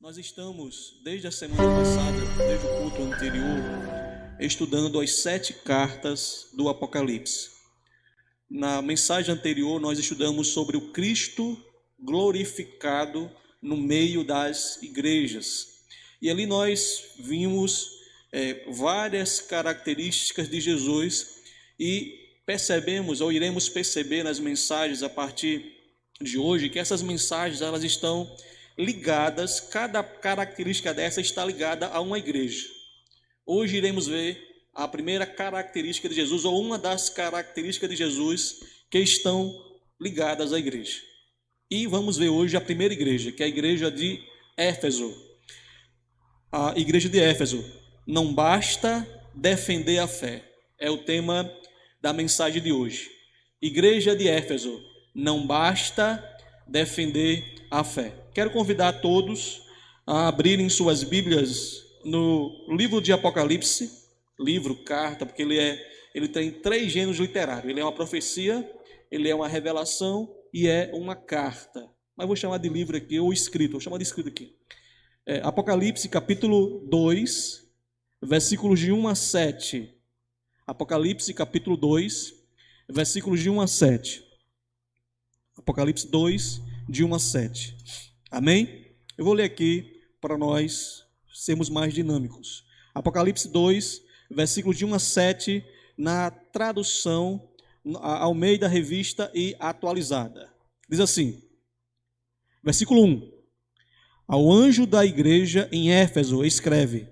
Nós estamos, desde a semana passada, desde o culto anterior, estudando as 7 cartas do Apocalipse. Na mensagem anterior, nós estudamos sobre o Cristo glorificado no meio das igrejas. E ali nós vimos várias características de Jesus e percebemos, ou iremos perceber nas mensagens a partir de hoje, que essas mensagens elas estão ligadas, cada característica dessa está ligada a uma igreja. Hoje iremos ver a primeira característica de Jesus, ou uma das características de Jesus que estão ligadas à igreja. E vamos ver hoje a primeira igreja, que é a igreja de Éfeso. A igreja de Éfeso, não basta defender a fé, é o tema da mensagem de hoje. Igreja de Éfeso, não basta defender a fé. Quero convidar todos a abrirem suas Bíblias no livro de Apocalipse, livro, carta, porque ele tem 3 gêneros literários. Ele é uma profecia, ele é uma revelação e é uma carta. Mas vou chamar de livro aqui, ou escrito, vou chamar de escrito aqui. Apocalipse capítulo 2, versículos de 1 a 7. Apocalipse capítulo 2, versículos de 1 a 7. Apocalipse 2, de 1 a 7. Amém? Eu vou ler aqui para nós sermos mais dinâmicos. Apocalipse 2, versículos de 1 a 7, na tradução Almeida Revista e Atualizada. Diz assim, versículo 1. Ao anjo da igreja em Éfeso escreve: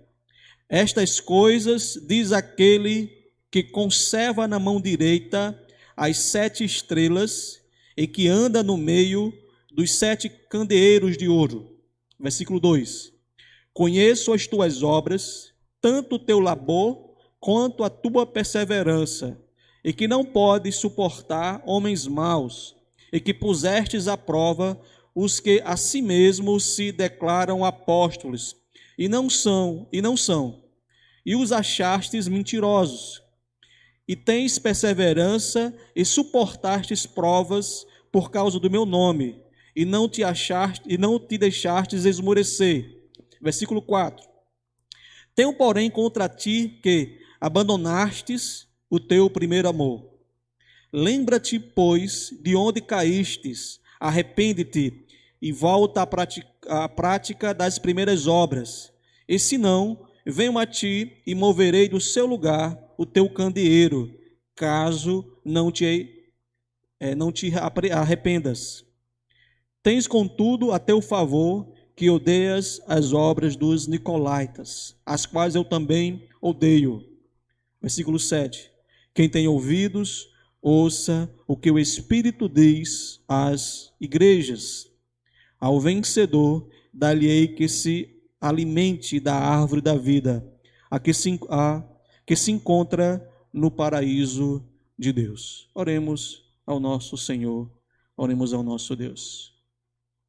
estas coisas diz aquele que conserva na mão direita as 7 estrelas e que anda no meio dos 7 candeeiros de ouro. Versículo 2. Conheço as tuas obras, tanto o teu labor quanto a tua perseverança, e que não podes suportar homens maus, e que pusestes à prova os que a si mesmos se declaram apóstolos, e não são, e os achastes mentirosos. E tens perseverança e suportastes provas por causa do meu nome, e não te deixastes esmorecer. Versículo 4. Tenho, porém, contra ti que abandonastes o teu primeiro amor. Lembra-te, pois, de onde caístes, arrepende-te e volta à prática das primeiras obras. E se não, venho a ti e moverei do seu lugar o teu candeeiro, caso não te arrependas. Tens, contudo, a teu favor que odeias as obras dos nicolaítas, as quais eu também odeio. Versículo 7. Quem tem ouvidos, ouça o que o Espírito diz às igrejas. Ao vencedor, dar-lhe-ei que se alimente da árvore da vida, a que se encontra no paraíso de Deus. Oremos ao nosso Senhor, oremos ao nosso Deus.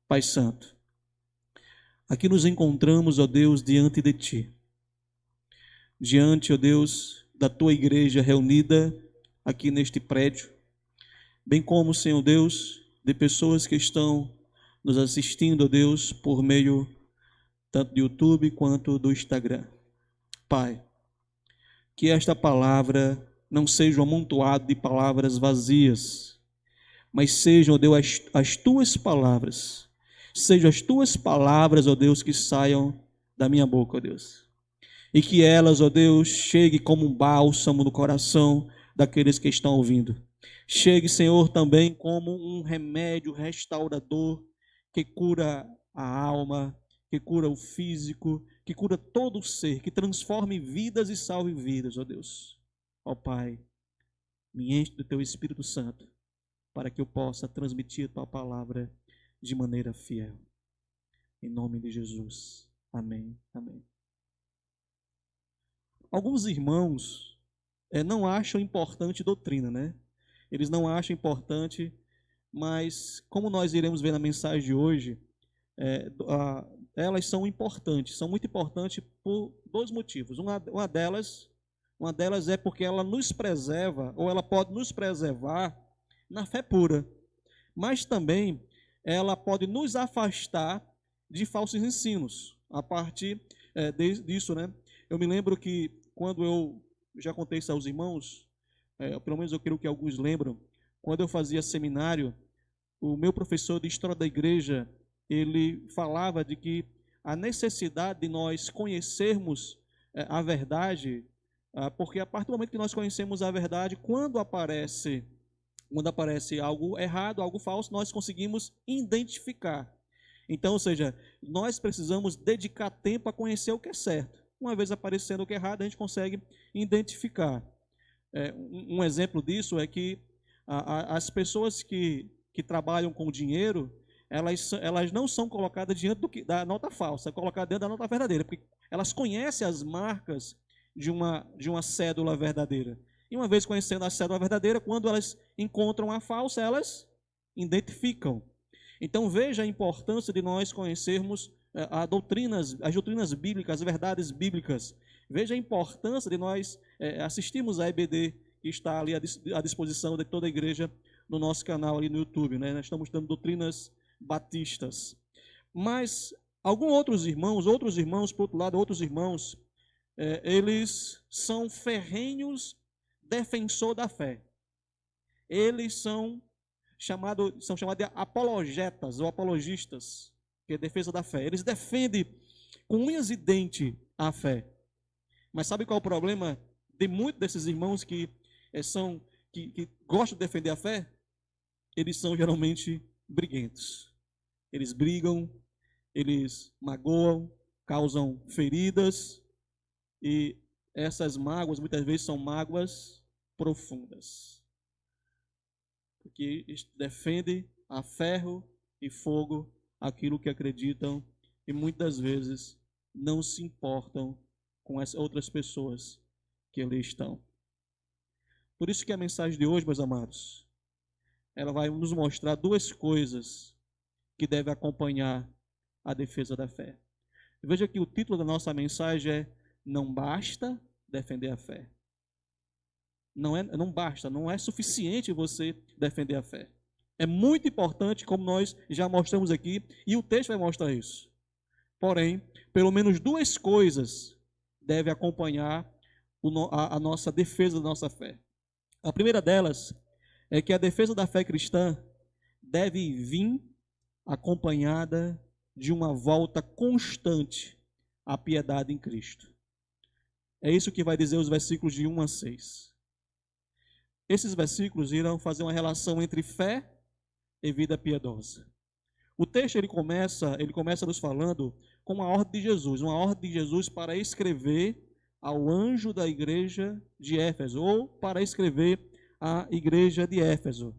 Pai Santo, aqui nos encontramos, ó Deus, diante de Ti. Diante, ó Deus, da Tua igreja reunida aqui neste prédio, bem como, Senhor Deus, de pessoas que estão nos assistindo, ó Deus, por meio tanto do YouTube quanto do Instagram. Pai, que esta palavra não seja um amontoado de palavras vazias, mas sejam, ó Deus, as Tuas palavras. Sejam as Tuas palavras, ó Deus, que saiam da minha boca, ó Deus. E que elas, ó Deus, cheguem como um bálsamo no coração daqueles que estão ouvindo. Chegue, Senhor, também como um remédio restaurador que cura a alma, que cura o físico, que cura todo o ser, que transforme vidas e salve vidas, ó Deus. Ó Pai, me enche do Teu Espírito Santo, para que eu possa transmitir a Tua palavra de maneira fiel. Em nome de Jesus. Amém. Amém. Alguns irmãos não acham importante doutrina, né? Eles não acham importante, mas como nós iremos ver na mensagem de hoje, elas são importantes, são muito importantes por 2 motivos. Uma delas é porque ela nos preserva, ou ela pode nos preservar na fé pura, mas também ela pode nos afastar de falsos ensinos. a partir disso, né? Eu me lembro que quando eu já contei isso aos irmãos, pelo menos eu creio que alguns lembram, quando eu fazia seminário, o meu professor de História da Igreja, ele falava de que a necessidade de nós conhecermos a verdade, porque a partir do momento que nós conhecemos a verdade, quando aparece algo errado, algo falso, nós conseguimos identificar. Então, ou seja, nós precisamos dedicar tempo a conhecer o que é certo. Uma vez aparecendo o que é errado, a gente consegue identificar. Um exemplo disso é que as pessoas que trabalham com dinheiro, elas não são colocadas diante da nota falsa, é colocada dentro da nota verdadeira, porque elas conhecem as marcas de uma cédula verdadeira. E uma vez conhecendo a cédula verdadeira, quando elas encontram a falsa, elas identificam. Então veja a importância de nós conhecermos as doutrinas bíblicas, as verdades bíblicas. Veja a importância de nós assistirmos a EBD, que está ali à disposição de toda a igreja no nosso canal ali no YouTube, né? Nós estamos dando doutrinas batistas. Mas outros irmãos, por outro lado, outros irmãos, eles são ferrenhos defensores da fé. Eles são chamados de apologetas ou apologistas, que é defesa da fé. Eles defendem com unhas e dentes a fé. Mas sabe qual é o problema de muitos desses irmãos que gostam de defender a fé? Eles são geralmente briguentos. Eles brigam, eles magoam, causam feridas, e essas mágoas muitas vezes são mágoas profundas. Porque defendem a ferro e fogo aquilo que acreditam e muitas vezes não se importam com as outras pessoas que ali estão. Por isso que a mensagem de hoje, meus amados, ela vai nos mostrar duas coisas que devem acompanhar a defesa da fé. Veja que o título da nossa mensagem é Não Basta Defender a Fé. Não basta, não é suficiente você defender a fé. É muito importante, como nós já mostramos aqui, e o texto vai mostrar isso. Porém, pelo menos duas coisas devem acompanhar a nossa defesa da nossa fé. A primeira delas é que a defesa da fé cristã deve vir acompanhada de uma volta constante à piedade em Cristo. É isso que vai dizer os versículos de 1 a 6. Esses versículos irão fazer uma relação entre fé e vida piedosa. O texto ele começa nos falando com uma ordem de Jesus para escrever ao anjo da igreja de Éfeso, ou para escrever à igreja de Éfeso.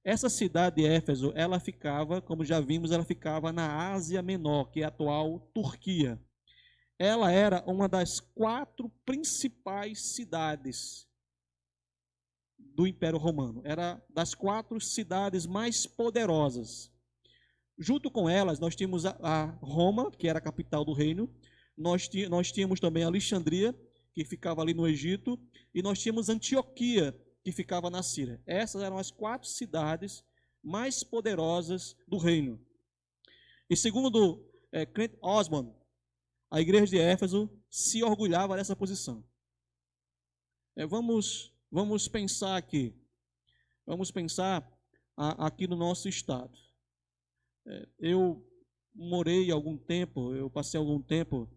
Essa cidade de Éfeso, ela ficava, como já vimos, ela ficava na Ásia Menor, que é a atual Turquia. Ela era uma das 4 principais cidades do Império Romano. Era das 4 cidades mais poderosas. Junto com elas, nós tínhamos a Roma, que era a capital do reino. Nós tínhamos também Alexandria, que ficava ali no Egito. E nós tínhamos Antioquia, que ficava na Síria. Essas eram as 4 cidades mais poderosas do reino. E segundo Clint Osmond, a igreja de Éfeso se orgulhava dessa posição. Vamos pensar aqui. Vamos pensar aqui no nosso estado. Eu passei algum tempo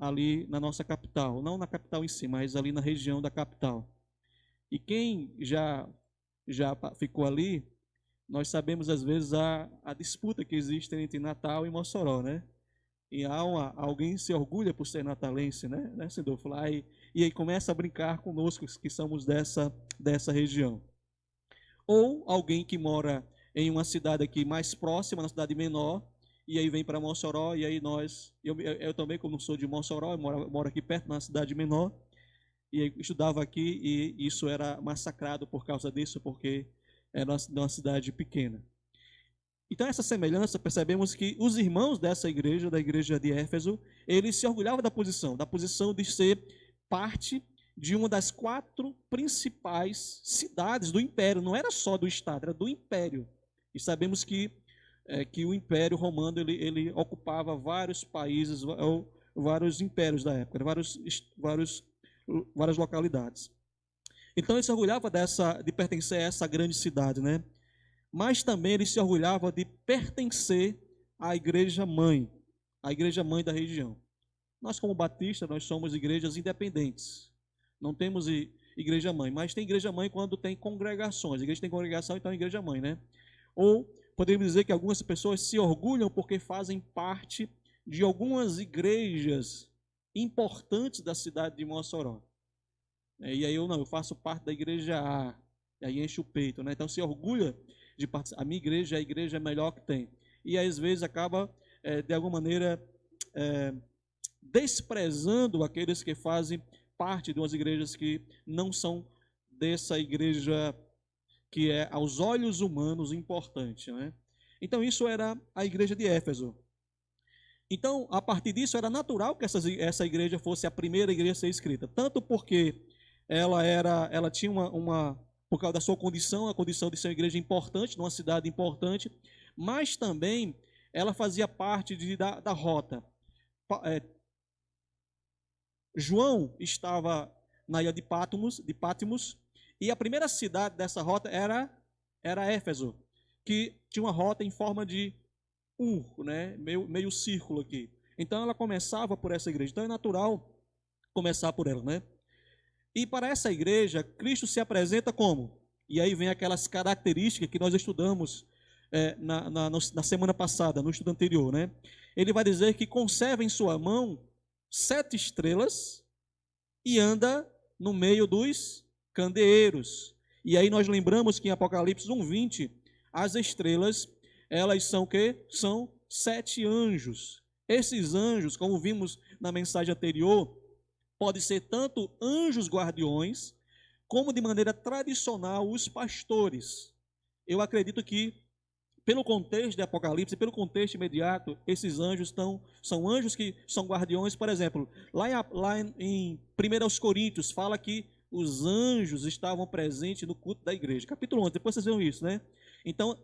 ali na nossa capital. Não na capital em si, mas ali na região da capital. E quem já ficou ali, nós sabemos às vezes a disputa que existe entre Natal e Mossoró, né? E alguém se orgulha por ser natalense, né, Sindolfo? E aí começa a brincar conosco que somos dessa região. Ou alguém que mora em uma cidade aqui mais próxima, na cidade menor, e aí vem para Mossoró, e aí eu também, como sou de Mossoró, eu moro aqui perto, na cidade menor, e estudava aqui, e isso era massacrado por causa disso, porque era uma cidade pequena. Então, essa semelhança, percebemos que os irmãos dessa igreja, da igreja de Éfeso, eles se orgulhavam da posição de ser parte de uma das 4 principais cidades do império. Não era só do estado, era do império. E sabemos que que o Império Romano ele ocupava vários países, ou vários impérios da época, várias localidades. Então ele se orgulhava de pertencer a essa grande cidade, né? Mas também ele se orgulhava de pertencer à igreja mãe da região. Nós, como batistas, nós somos igrejas independentes. Não temos igreja mãe, mas tem igreja mãe quando tem congregações. A igreja tem congregação, então é igreja mãe, né? Ou podemos dizer que algumas pessoas se orgulham porque fazem parte de algumas igrejas importantes da cidade de Mossoró. E aí eu faço parte da igreja A, e aí enche o peito, né? Então se orgulha de participar. A minha igreja é a igreja melhor que tem. E às vezes acaba, de alguma maneira, desprezando aqueles que fazem parte de umas igrejas que não são dessa igreja que é, aos olhos humanos, importante, né? Então isso era a igreja de Éfeso. Então, a partir disso, era natural que essa igreja fosse a primeira igreja a ser escrita, tanto porque ela tinha por causa da sua condição, a condição de ser uma igreja importante, numa cidade importante, mas também ela fazia parte da rota. João estava na ilha de Patmos, e a primeira cidade dessa rota era Éfeso, que tinha uma rota em forma de né, meio círculo aqui. Então ela começava por essa igreja. Então é natural começar por ela, né? E para essa igreja, Cristo se apresenta como? E aí vem aquelas características que nós estudamos na semana passada, no estudo anterior, né? Ele vai dizer que conserva em sua mão 7 estrelas e anda no meio dos candeeiros. E aí nós lembramos que em Apocalipse 1:20, as estrelas, elas são o quê? São 7 anjos. Esses anjos, como vimos na mensagem anterior, podem ser tanto anjos guardiões, como de maneira tradicional os pastores. Eu acredito que, pelo contexto de Apocalipse, pelo contexto imediato, esses anjos são anjos que são guardiões. Por exemplo, lá em 1 Coríntios, fala que os anjos estavam presentes no culto da igreja. Capítulo 11, depois vocês viram isso, né? Então,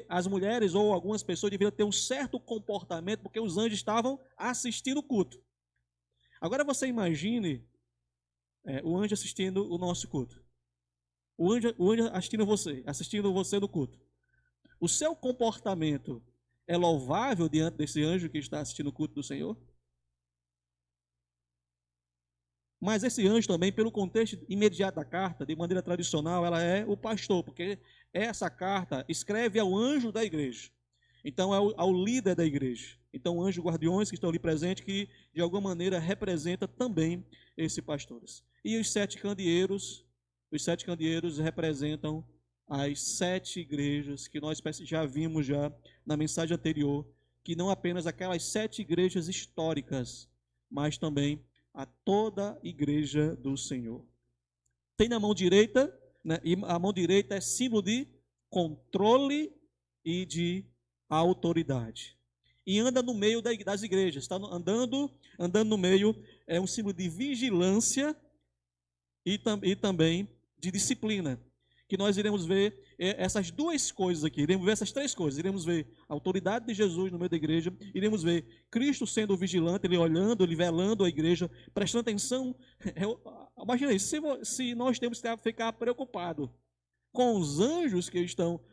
as mulheres ou algumas pessoas deveriam ter um certo comportamento, porque os anjos estavam assistindo o culto. Agora você imagine o anjo assistindo o nosso culto. O anjo assistindo você no culto. O seu comportamento é louvável diante desse anjo que está assistindo o culto do Senhor? Mas esse anjo também, pelo contexto imediato da carta, de maneira tradicional, ela é o pastor, porque essa carta escreve ao anjo da igreja. Então, ao líder da igreja. Então, anjos guardiões que estão ali presentes, que de alguma maneira representa também esses pastores. E os 7 candeeiros representam as 7 igrejas que nós já vimos na mensagem anterior, que não apenas aquelas 7 igrejas históricas, mas também a toda igreja do Senhor. Tem na mão direita, né, e a mão direita é símbolo de controle e de autoridade. E anda no meio das igrejas, está andando no meio, é um símbolo de vigilância e também de disciplina. Que nós iremos ver essas 2 coisas aqui, iremos ver essas 3 coisas. Iremos ver a autoridade de Jesus no meio da igreja, iremos ver Cristo sendo vigilante, ele olhando, ele velando a igreja, prestando atenção. Imagina isso, se nós temos que ficar preocupados com os anjos que estão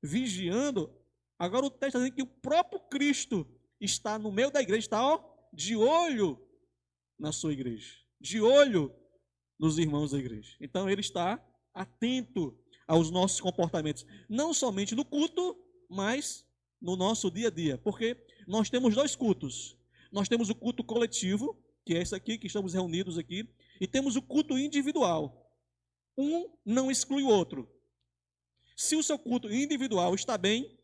vigiando, agora o texto está dizendo que o próprio Cristo está no meio da igreja, está de olho na sua igreja, de olho nos irmãos da igreja. Então ele está atento aos nossos comportamentos, não somente no culto, mas no nosso dia a dia, porque nós temos 2 cultos. Nós temos o culto coletivo, que é esse aqui, que estamos reunidos aqui, e temos o culto individual. Um não exclui o outro. Se o seu culto individual está bem,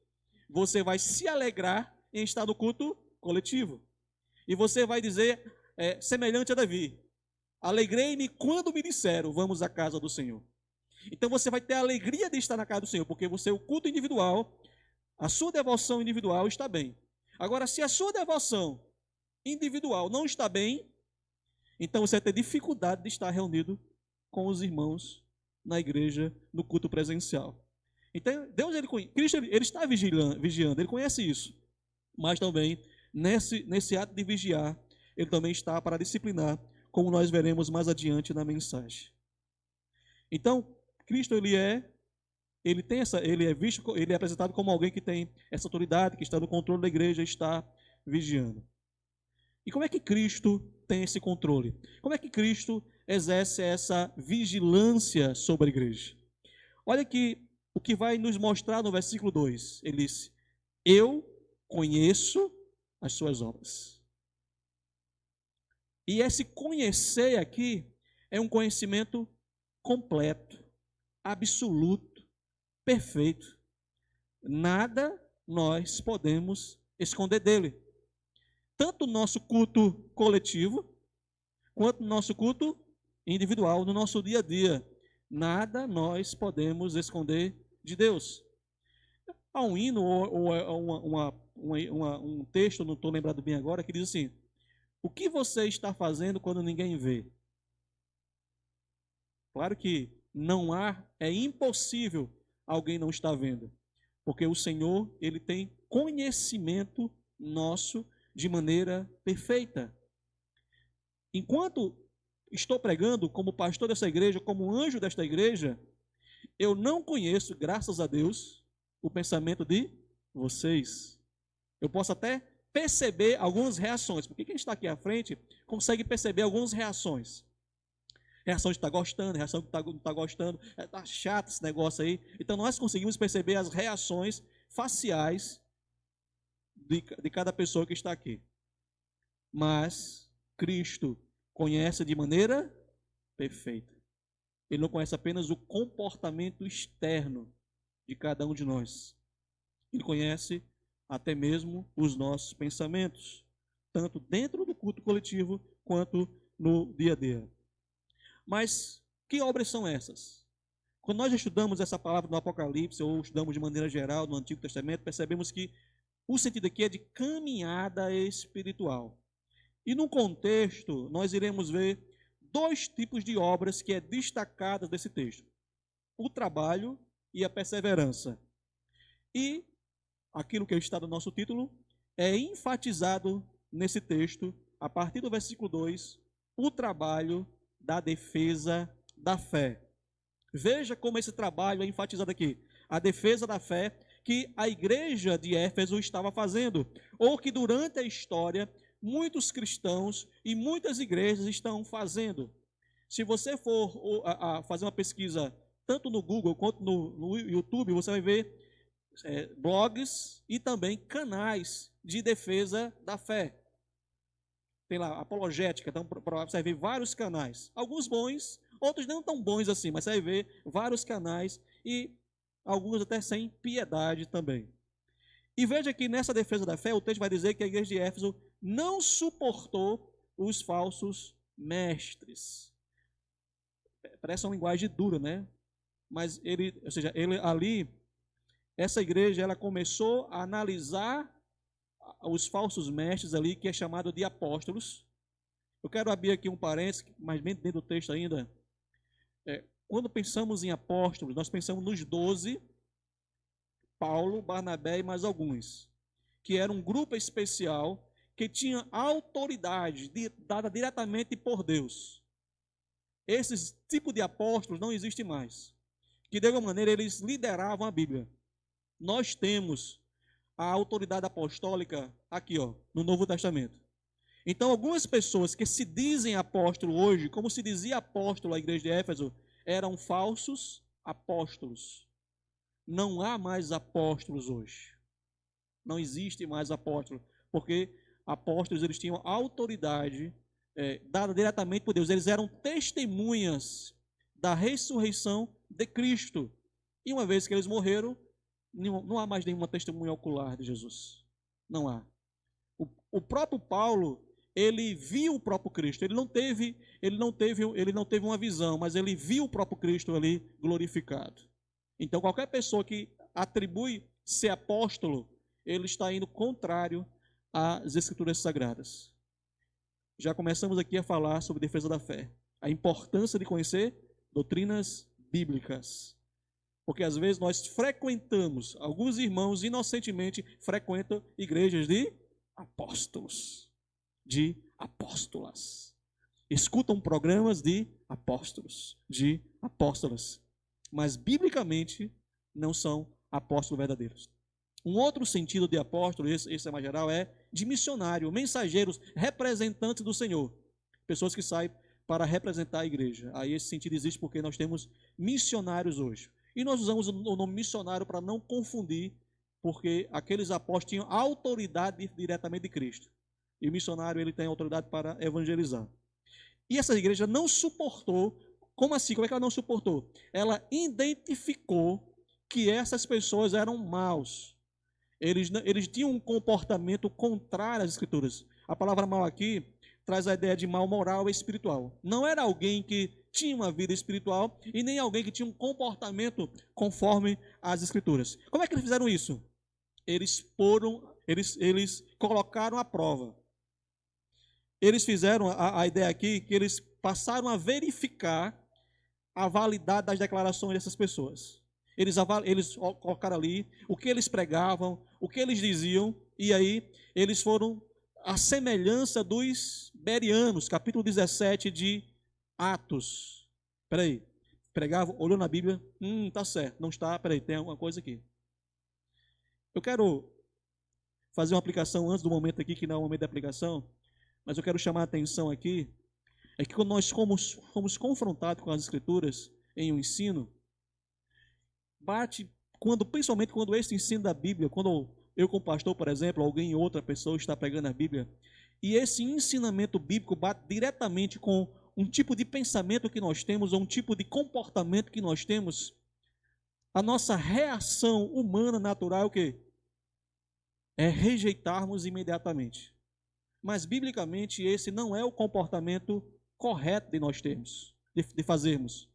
você vai se alegrar em estar no culto coletivo. E você vai dizer, semelhante a Davi, alegrei-me quando me disseram, vamos à casa do Senhor. Então você vai ter a alegria de estar na casa do Senhor, porque o culto individual, a sua devoção individual está bem. Agora, se a sua devoção individual não está bem, então você vai ter dificuldade de estar reunido com os irmãos na igreja, no culto presencial. Então, Deus, Cristo, ele está vigiando, ele conhece isso. Mas também, nesse ato de vigiar, ele também está para disciplinar, como nós veremos mais adiante na mensagem. Então, Cristo, ele é visto, ele é apresentado como alguém que tem essa autoridade, que está no controle da igreja e está vigiando. E como é que Cristo tem esse controle? Como é que Cristo exerce essa vigilância sobre a igreja? Olha aqui o que vai nos mostrar no versículo 2. Ele diz: eu conheço as suas obras. E esse conhecer aqui é um conhecimento completo, absoluto, perfeito. Nada nós podemos esconder dele. Tanto o nosso culto coletivo, quanto o nosso culto individual, no nosso dia a dia. Nada nós podemos esconder de Deus. Há um hino ou um texto, não estou lembrado bem agora, que diz assim: o que você está fazendo quando ninguém vê? Claro que é impossível alguém não estar vendo, porque o Senhor, ele tem conhecimento nosso de maneira perfeita. Enquanto estou pregando como pastor dessa igreja, como anjo desta igreja, eu não conheço, graças a Deus, o pensamento de vocês. Eu posso até perceber algumas reações, porque quem está aqui à frente consegue perceber algumas reações. Reação de estar gostando, reação de não estar gostando, está chato esse negócio aí. Então nós conseguimos perceber as reações faciais de cada pessoa que está aqui. Mas Cristo conhece de maneira perfeita. Ele não conhece apenas o comportamento externo de cada um de nós. Ele conhece até mesmo os nossos pensamentos, tanto dentro do culto coletivo quanto no dia a dia. Mas que obras são essas? Quando nós estudamos essa palavra no Apocalipse, ou estudamos de maneira geral no Antigo Testamento, percebemos que o sentido aqui é de caminhada espiritual. E no contexto, nós iremos ver dois tipos de obras que é destacadas desse texto: o trabalho e a perseverança. E aquilo que está no nosso título é enfatizado nesse texto, a partir do versículo 2, o trabalho da defesa da fé. Veja como esse trabalho é enfatizado aqui. A defesa da fé que a igreja de Éfeso estava fazendo, ou que durante a história muitos cristãos e muitas igrejas estão fazendo. Se você for fazer uma pesquisa tanto no Google quanto no YouTube, você vai ver blogs e também canais de defesa da fé. Tem lá apologética, então você vai ver vários canais, alguns bons, outros não tão bons assim, mas você vai ver vários canais e alguns até sem piedade também. E veja que nessa defesa da fé, o texto vai dizer que a igreja de Éfeso não suportou os falsos mestres. Parece uma linguagem dura, né? Mas ele ali, essa igreja, ela começou a analisar os falsos mestres ali, que é chamado de apóstolos. Eu quero abrir aqui um parênteses, mas bem dentro do texto ainda. Quando pensamos em apóstolos, nós pensamos nos 12, Paulo, Barnabé e mais alguns, que era um grupo especial que tinha autoridade dada diretamente por Deus. Esse tipo de apóstolos não existe mais, que de alguma maneira eles lideravam a Bíblia. Nós temos a autoridade apostólica aqui, no Novo Testamento. Então, algumas pessoas que se dizem apóstolo hoje, como se dizia apóstolo a igreja de Éfeso, eram falsos apóstolos. Não há mais apóstolos hoje. Não existe mais apóstolo, porque apóstolos eles tinham autoridade dada diretamente por Deus. Eles eram testemunhas da ressurreição de Cristo. E uma vez que eles morreram, não há mais nenhuma testemunha ocular de Jesus. Não há. O próprio Paulo, ele viu o próprio Cristo. Ele não teve uma visão, mas ele viu o próprio Cristo ali glorificado. Então, qualquer pessoa que atribui ser apóstolo, ele está indo contrário às Escrituras Sagradas. Já começamos aqui a falar sobre defesa da fé. A importância de conhecer doutrinas bíblicas. Porque às vezes nós frequentamos, alguns irmãos inocentemente frequentam igrejas de apóstolos, de apóstolas. Escutam programas de apóstolos, de apóstolas. Mas biblicamente não são apóstolos verdadeiros. Um outro sentido de apóstolo, esse é mais geral, é de missionário, mensageiros, representantes do Senhor. Pessoas que saem para representar a igreja. Aí esse sentido existe porque nós temos missionários hoje. E nós usamos o nome missionário para não confundir, porque aqueles apóstolos tinham autoridade diretamente de Cristo. E o missionário ele tem autoridade para evangelizar. E essa igreja não suportou. Como assim? Como é que ela não suportou? Ela identificou que essas pessoas eram maus. Eles tinham um comportamento contrário às Escrituras. A palavra mal aqui traz a ideia de mal moral e espiritual. Não era alguém que tinha uma vida espiritual e nem alguém que tinha um comportamento conforme as Escrituras. Como é que eles fizeram isso? Eles colocaram à prova. Eles fizeram a ideia aqui que eles passaram a verificar a validade das declarações dessas pessoas. Eles colocaram ali o que eles pregavam, o que eles diziam, e aí eles foram à semelhança dos bereanos, capítulo 17 de Atos. Espera aí, pregavam, olhou na Bíblia, tá certo, não está, espera aí, tem alguma coisa aqui. Eu quero fazer uma aplicação antes do momento aqui, que não é o momento da aplicação, mas eu quero chamar a atenção aqui, é que quando nós fomos confrontados com as Escrituras em um ensino, principalmente quando esse ensino da Bíblia, quando eu como pastor, por exemplo, alguém outra pessoa está pregando a Bíblia, e esse ensinamento bíblico bate diretamente com um tipo de pensamento que nós temos, ou um tipo de comportamento que nós temos, a nossa reação humana natural é o quê? É rejeitarmos imediatamente. Mas biblicamente esse não é o comportamento correto de nós termos, de fazermos.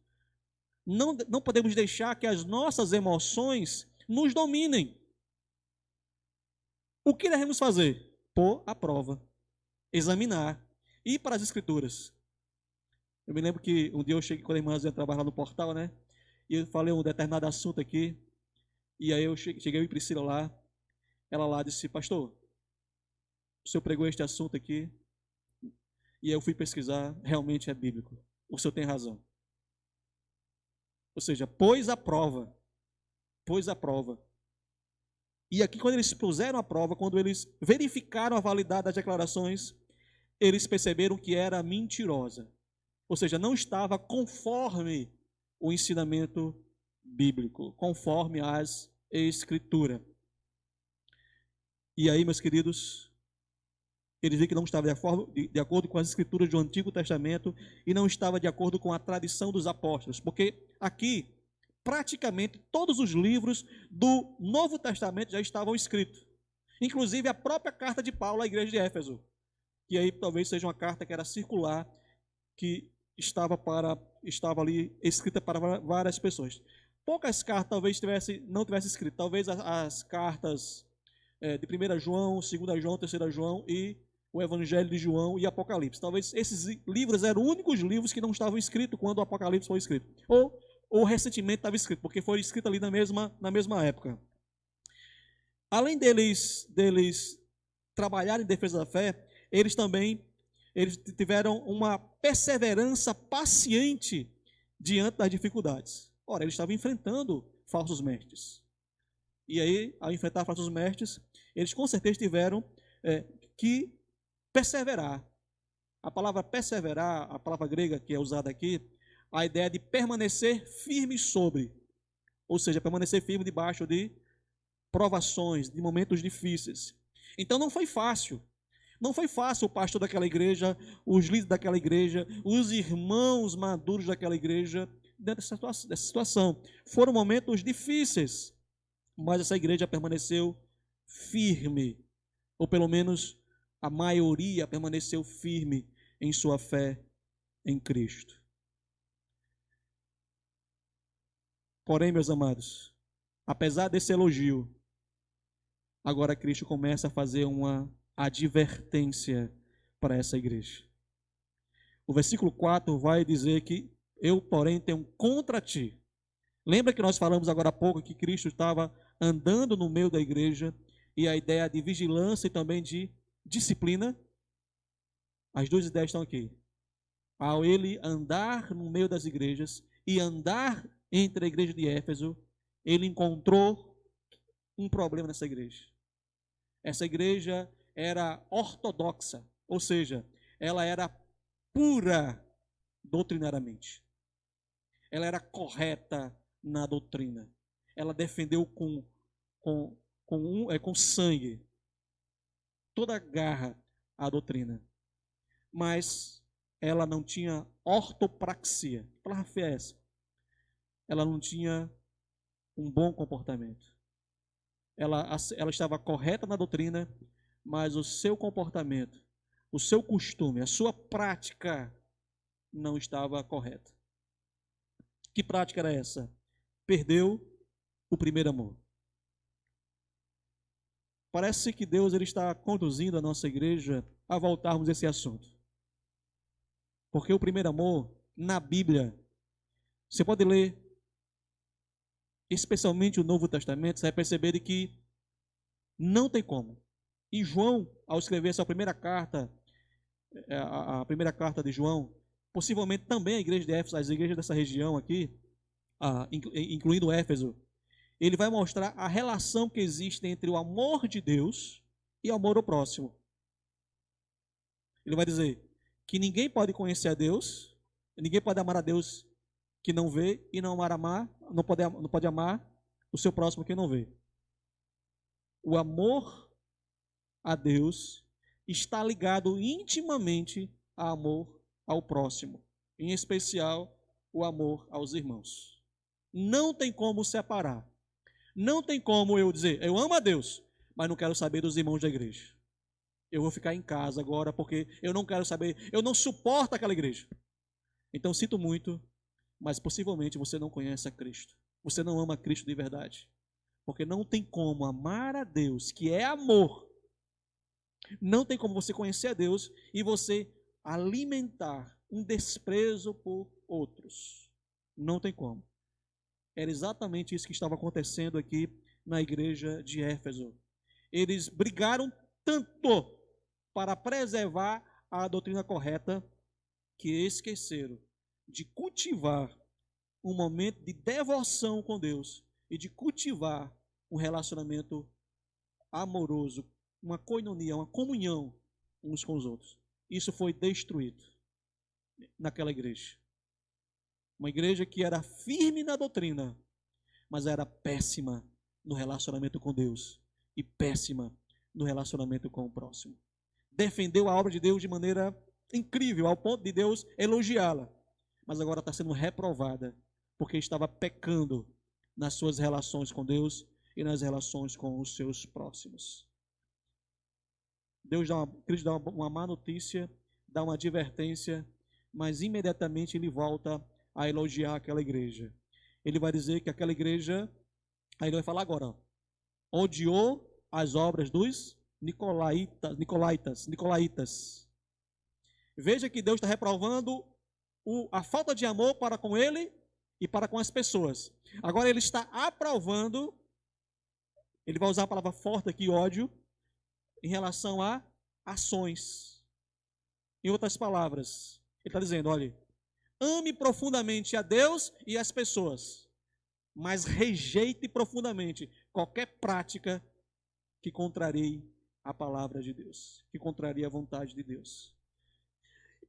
Não podemos deixar que as nossas emoções nos dominem. O que devemos fazer? Pôr à prova, examinar, ir para as Escrituras. Eu me lembro que um dia eu cheguei, quando a irmã ia trabalhar no portal, né? E eu falei um determinado assunto aqui, e aí eu cheguei e Priscila lá, ela lá disse, pastor, o senhor pregou este assunto aqui, e eu fui pesquisar, realmente é bíblico. O senhor tem razão. Ou seja, pôs à prova. E aqui, quando eles puseram à prova, quando eles verificaram a validade das declarações, eles perceberam que era mentirosa. Ou seja, não estava conforme o ensinamento bíblico, conforme as Escrituras. E aí, meus queridos, eles viram que não estava de acordo com as Escrituras do Antigo Testamento e não estava de acordo com a tradição dos apóstolos, porque aqui praticamente todos os livros do Novo Testamento já estavam escritos. Inclusive a própria carta de Paulo à igreja de Éfeso, que aí talvez seja uma carta que era circular, que estava ali escrita para várias pessoas. Poucas cartas talvez não tivesse escrito, talvez as cartas de 1 João, 2 João, 3 João e o Evangelho de João e Apocalipse. Talvez esses livros eram os únicos livros que não estavam escritos quando o Apocalipse foi escrito. Ou recentemente estava escrito, porque foi escrito ali na mesma época. Além deles trabalharem em defesa da fé, eles tiveram uma perseverança paciente diante das dificuldades. Ora, eles estavam enfrentando falsos mestres. E aí, ao enfrentar falsos mestres, eles com certeza tiveram que perseverar. A palavra perseverar, a palavra grega que é usada aqui, a ideia de permanecer firme sobre, ou seja, permanecer firme debaixo de provações, de momentos difíceis. Então não foi fácil. Não foi fácil o pastor daquela igreja, os líderes daquela igreja, os irmãos maduros daquela igreja, dentro dessa situação. Foram momentos difíceis, mas essa igreja permaneceu firme, ou pelo menos a maioria permaneceu firme em sua fé em Cristo. Porém, meus amados, apesar desse elogio, agora Cristo começa a fazer uma advertência para essa igreja. O versículo 4 vai dizer que eu, porém, tenho contra ti Lembra que nós falamos agora há pouco que Cristo estava andando no meio da igreja e a ideia de vigilância e também de disciplina? As duas ideias estão aqui. Ao ele andar no meio das igrejas e andar entre a igreja de Éfeso, ele encontrou um problema nessa igreja. Essa igreja era ortodoxa, ou seja, ela era pura doutrinariamente. Ela era correta na doutrina. Ela defendeu com sangue toda a garra a doutrina. Mas ela não tinha ortopraxia. Que palavra feia é essa? Ela não tinha um bom comportamento. Ela estava correta na doutrina, mas o seu comportamento, o seu costume, a sua prática não estava correta. Que prática era essa? Perdeu o primeiro amor. Parece que Deus ele está conduzindo a nossa igreja a voltarmos a esse assunto. Porque o primeiro amor, na Bíblia, você pode ler, especialmente o Novo Testamento, você vai perceber que não tem como. E João, ao escrever essa primeira carta, a primeira carta de João, possivelmente também a igreja de Éfeso, as igrejas dessa região aqui, incluindo Éfeso, ele vai mostrar a relação que existe entre o amor de Deus e o amor ao próximo. Ele vai dizer que ninguém pode conhecer a Deus, ninguém pode amar a Deus que não vê e não pode amar o seu próximo que não vê. O amor a Deus está ligado intimamente ao amor ao próximo, em especial o amor aos irmãos. Não tem como separar. Não tem como eu dizer, eu amo a Deus, mas não quero saber dos irmãos da igreja. Eu vou ficar em casa agora porque eu não quero saber, eu não suporto aquela igreja. Então sinto muito, mas possivelmente você não conhece a Cristo. Você não ama Cristo de verdade. Porque não tem como amar a Deus, que é amor. Não tem como você conhecer a Deus e você alimentar um desprezo por outros. Não tem como. Era exatamente isso que estava acontecendo aqui na igreja de Éfeso. Eles brigaram tanto para preservar a doutrina correta que esqueceram de cultivar um momento de devoção com Deus e de cultivar um relacionamento amoroso, uma koinonia, uma comunhão uns com os outros. Isso foi destruído naquela igreja. Uma igreja que era firme na doutrina, mas era péssima no relacionamento com Deus e péssima no relacionamento com o próximo. Defendeu a obra de Deus de maneira incrível, ao ponto de Deus elogiá-la, mas agora está sendo reprovada, porque estava pecando nas suas relações com Deus e nas relações com os seus próximos. Cristo dá uma má notícia, dá uma advertência, mas imediatamente ele volta a elogiar aquela igreja. Ele vai dizer que aquela igreja, aí ele vai falar agora, odiou as obras dos Nicolaítas. Veja que Deus está reprovando a falta de amor para com ele e para com as pessoas. Agora ele está aprovando, ele vai usar a palavra forte aqui, ódio, em relação a ações. Em outras palavras, ele está dizendo, olha, ame profundamente a Deus e as pessoas, mas rejeite profundamente qualquer prática que contrarie a palavra de Deus, que contraria a vontade de Deus.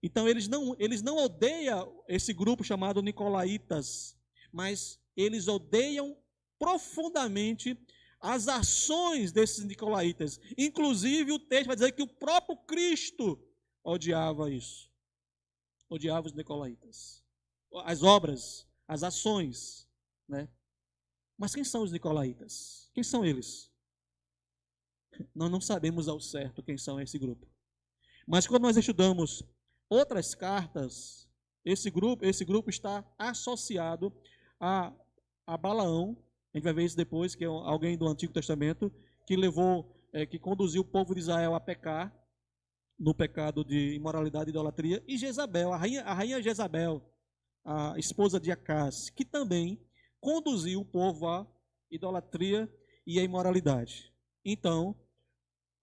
Então eles não odeiam esse grupo chamado Nicolaítas, mas eles odeiam profundamente as ações desses Nicolaítas. Inclusive o texto vai dizer que o próprio Cristo odiava isso. Odiava os Nicolaítas. As obras, as ações, né? Mas quem são os Nicolaítas? Quem são eles? Nós não sabemos ao certo quem são esse grupo. Mas quando nós estudamos outras cartas, esse grupo está associado a Balaão. A gente vai ver isso depois, que é alguém do Antigo Testamento que conduziu o povo de Israel a pecar, no pecado de imoralidade e idolatria, e Jezabel, a rainha Jezabel, a esposa de Acás, que também conduzir o povo à idolatria e à imoralidade. Então,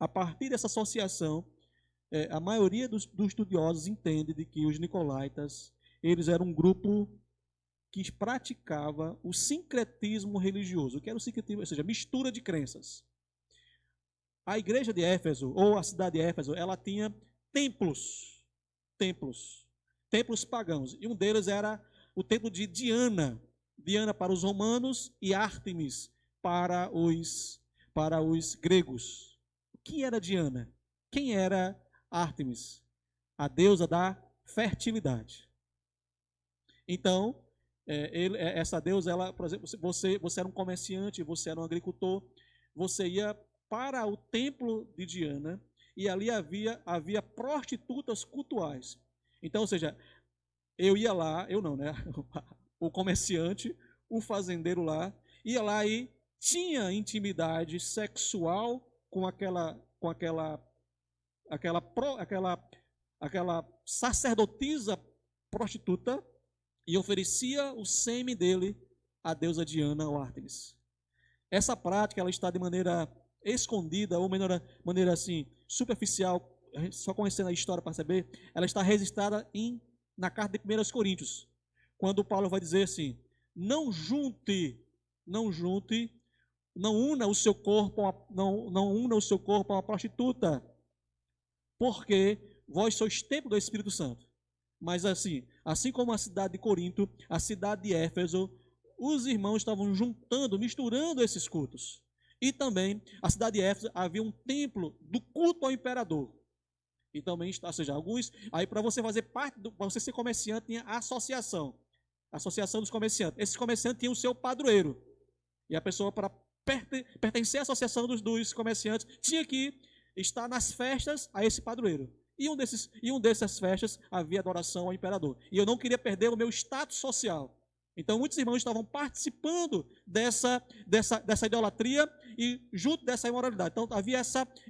a partir dessa associação, a maioria dos estudiosos entende de que os nicolaítas, eles eram um grupo que praticava o sincretismo religioso. O que era o sincretismo? Ou seja, mistura de crenças. A igreja de Éfeso, ou a cidade de Éfeso, ela tinha templos pagãos. E um deles era o templo de Diana. Diana para os romanos e Ártemis para os gregos. Quem era Diana? Quem era Ártemis? A deusa da fertilidade. Então, essa deusa, ela, por exemplo, você era um comerciante, você era um agricultor, você ia para o templo de Diana e ali havia prostitutas cultuais. Então, ou seja, eu ia lá, eu não, né? O comerciante, o fazendeiro lá, ia lá e tinha intimidade sexual com aquela sacerdotisa prostituta e oferecia o sêmen dele à deusa Diana ou Ártemis. Essa prática ela está de maneira escondida ou maneira assim superficial, a gente só conhecendo a história para saber, ela está registrada na carta de 1 Coríntios, quando Paulo vai dizer assim: não una o seu corpo a uma prostituta, porque vós sois templo do Espírito Santo. Mas assim como a cidade de Corinto, a cidade de Éfeso, os irmãos estavam misturando esses cultos. E também, a cidade de Éfeso havia um templo do culto ao imperador. E também, ou seja, aí para você fazer parte, para você ser comerciante, tinha a associação dos comerciantes. Esses comerciantes tinham o seu padroeiro. E a pessoa, para pertencer à associação dos comerciantes, tinha que estar nas festas a esse padroeiro. E um dessas festas havia adoração ao imperador. E eu não queria perder o meu status social. Então, muitos irmãos estavam participando dessa idolatria e junto dessa imoralidade. Então, havia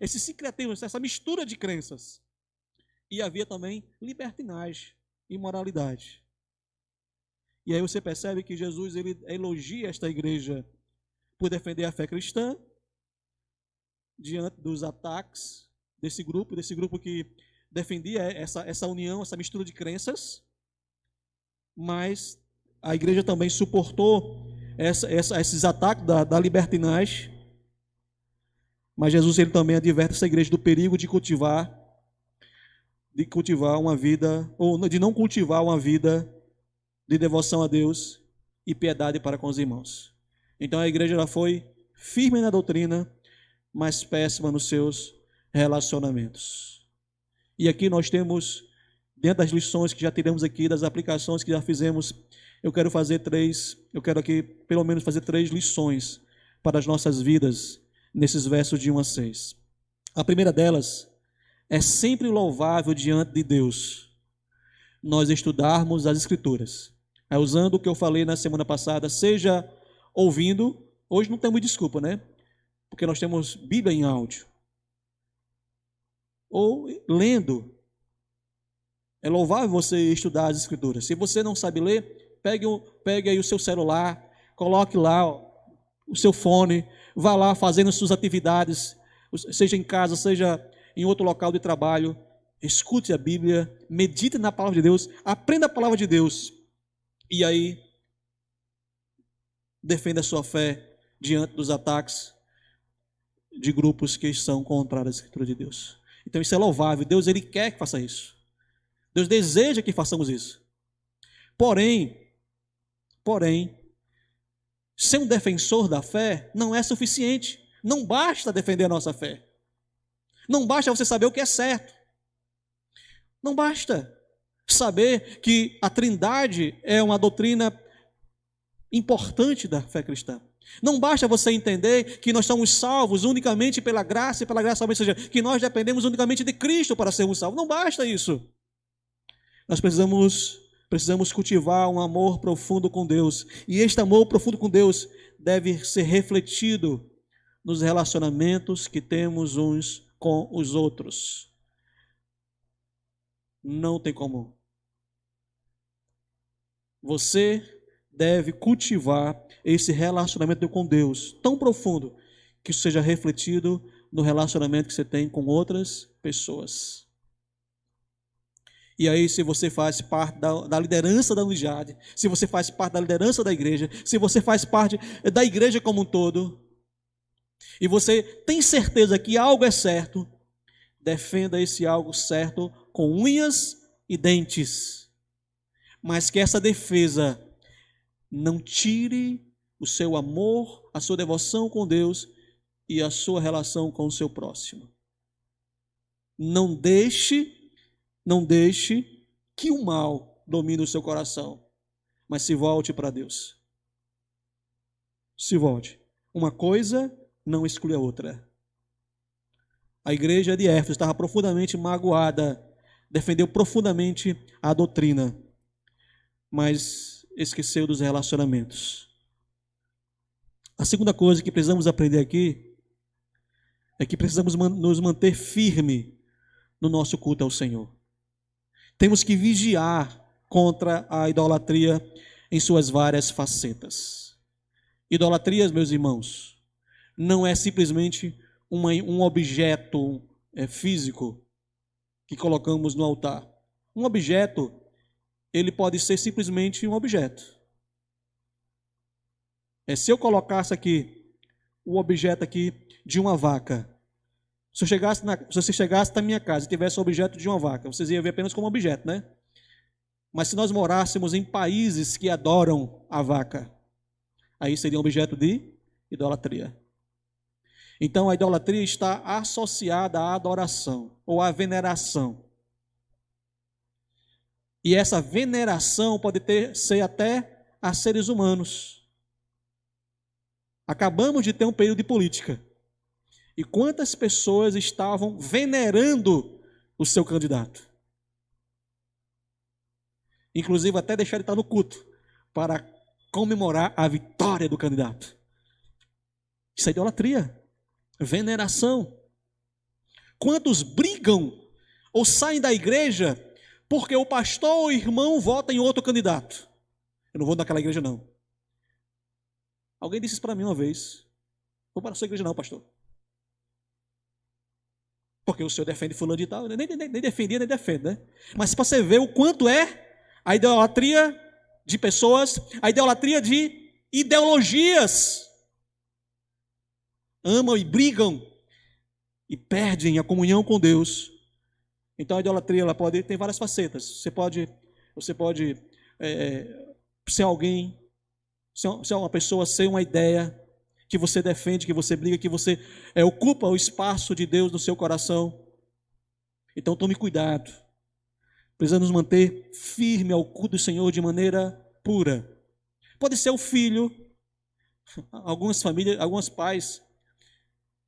esse sincretismo, essa mistura de crenças. E havia também libertinagem, imoralidade. E aí você percebe que Jesus ele elogia esta igreja por defender a fé cristã diante dos ataques desse grupo que defendia essa união, essa mistura de crenças, mas a igreja também suportou esses ataques da libertinagem, mas Jesus ele também adverte essa igreja do perigo de cultivar uma vida, ou de não cultivar uma vida de devoção a Deus e piedade para com os irmãos. Então a igreja ela foi firme na doutrina, mas péssima nos seus relacionamentos. E aqui nós temos, dentro das lições que já tiramos aqui, das aplicações que já fizemos, eu quero aqui pelo menos fazer 3 lições para as nossas vidas, nesses versos de 1 a 6. A primeira delas, é sempre louvável diante de Deus nós estudarmos as Escrituras. Usando o que eu falei na semana passada, seja ouvindo, hoje não temos desculpa, né? Porque nós temos Bíblia em áudio. Ou lendo. É louvável você estudar as Escrituras. Se você não sabe ler, pegue aí o seu celular, coloque lá o seu fone, vá lá fazendo as suas atividades, seja em casa, seja em outro local de trabalho, escute a Bíblia, medite na palavra de Deus, aprenda a palavra de Deus, e aí defenda a sua fé diante dos ataques de grupos que são contrários à Escritura de Deus. Então isso é louvável, Deus ele quer que faça isso. Deus deseja que façamos isso. Porém, ser um defensor da fé não é suficiente. Não basta defender a nossa fé. Não basta você saber o que é certo. Não basta saber que a Trindade é uma doutrina importante da fé cristã. Não basta você entender que nós somos salvos unicamente pela graça e pela graça somente, ou seja, que nós dependemos unicamente de Cristo para sermos salvos. Não basta isso. Nós precisamos cultivar um amor profundo com Deus. E este amor profundo com Deus deve ser refletido nos relacionamentos que temos uns com os outros. Não tem como você deve cultivar esse relacionamento com Deus tão profundo que isso seja refletido no relacionamento que você tem com outras pessoas. E aí, se você faz parte da liderança da unidade, se você faz parte da liderança da igreja, se você faz parte da igreja como um todo, e você tem certeza que algo é certo, defenda esse algo certo com unhas e dentes. Mas que essa defesa não tire o seu amor, a sua devoção com Deus e a sua relação com o seu próximo. Não deixe que o mal domine o seu coração, mas se volte para Deus. Se volte. Uma coisa não exclui a outra. A igreja de Éfeso estava profundamente magoada, defendeu profundamente a doutrina, mas esqueceu dos relacionamentos. A segunda coisa que precisamos aprender aqui é que precisamos nos manter firme no nosso culto ao Senhor. Temos que vigiar contra a idolatria em suas várias facetas. Idolatria, meus irmãos, não é simplesmente um objeto físico que colocamos no altar. Um objeto, ele pode ser simplesmente um objeto. Se eu colocasse aqui o objeto aqui de uma vaca, se você chegasse na minha casa e tivesse o objeto de uma vaca, vocês iam ver apenas como objeto, né? Mas se nós morássemos em países que adoram a vaca, aí seria um objeto de idolatria. Então a idolatria está associada à adoração ou à veneração. E essa veneração pode ser até a seres humanos. Acabamos de ter um período de política. E quantas pessoas estavam venerando o seu candidato? Inclusive até deixar ele estar no culto para comemorar a vitória do candidato. Isso é idolatria, veneração. Quantos brigam ou saem da igreja porque o pastor ou o irmão vota em outro candidato? Eu não vou naquela igreja não. Alguém disse isso para mim uma vez. Vou para a sua igreja não, pastor. Porque o senhor defende fulano de tal. Nem defendia, nem defende, né? Mas para você ver o quanto é a idolatria de pessoas, a idolatria de ideologias. Amam e brigam e perdem a comunhão com Deus. Então a idolatria ela tem várias facetas. Você pode ser alguém, ser uma pessoa, ser uma ideia que você defende, que você briga, que você ocupa o espaço de Deus no seu coração. Então tome cuidado. Precisamos nos manter firme ao culto do Senhor de maneira pura. Pode ser o filho. Algumas famílias, alguns pais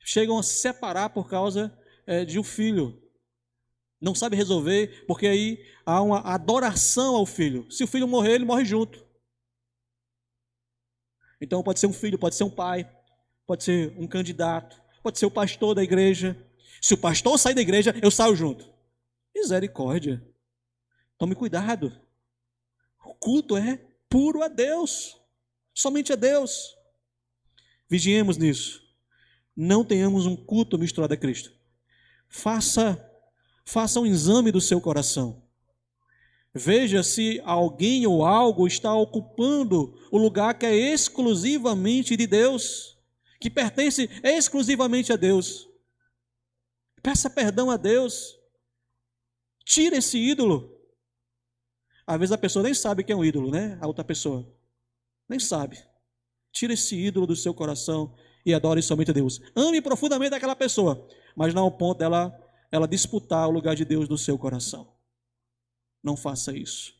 chegam a se separar por causa de um filho. Não sabe resolver, porque aí há uma adoração ao filho. Se o filho morrer, ele morre junto. Então pode ser um filho, pode ser um pai, pode ser um candidato, pode ser o pastor da igreja. Se o pastor sair da igreja, eu saio junto. Misericórdia. Tome cuidado. O culto é puro a Deus. Somente a Deus. Vigiemos nisso. Não tenhamos um culto misturado a Cristo. Faça um exame do seu coração. Veja se alguém ou algo está ocupando o lugar que é exclusivamente de Deus, que pertence exclusivamente a Deus. Peça perdão a Deus. Tire esse ídolo. Às vezes a pessoa nem sabe que é um ídolo, né? A outra pessoa nem sabe. Tire esse ídolo do seu coração e adore somente a Deus. Ame profundamente aquela pessoa, mas não ao ponto dela disputar o lugar de Deus do seu coração. Não faça isso.